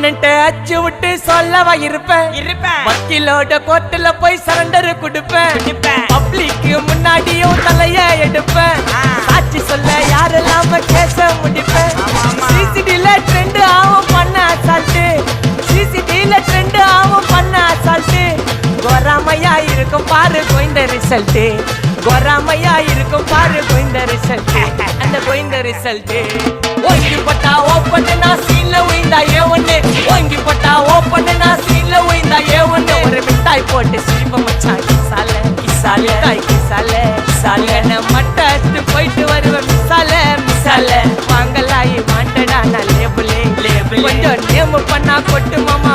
ஆப்பனன்ட்ட அச்சு விட்டு சொல்லவா இருப்பேன் வக்கீலோட கோர்ட்டுல போய் சரண்டர் கொடுப்பேன் பப்ளிக்கு முன்னாடியும் தலைய எடுப்பேன் சாட்சி சொல்ல யாரெல்லாம கேச முடிப்பேன் சிசிடில ட்ரெண்ட் ஆகும் பண்ண அசால்ட்டு சிசிடில ட்ரெண்ட் ஆகும் பண்ண அசால்ட்டு கோராமையா இருக்கும் பாரு கோயிந்த ரிசல்ட் கோராமையா இருக்கும் பாரு கோயிந்த ரிசல்ட் அந்த கோயிந்த ரிசல்ட் ஓங்கி பட்டா ஓப்பன் நான் சீன்ல உயிந்தா ஏ ஒண்ணு ஓங்கி பட்டா ஓப்பன் நான் சீன்ல உயிந்தா ஏ ஒண்ணு ஒரு மிட்டாய் போட்டு சிரிப்ப மச்சான் கிசால கிசால தாய் கிசால கிசால மட்டத்து போயிட்டு வருவேன் மிசால மிசால வாங்கலாயி மாண்டடா நான் லேபிளே லேபிள் கொஞ்சம் நேம் பண்ணா கொட்டு மாமா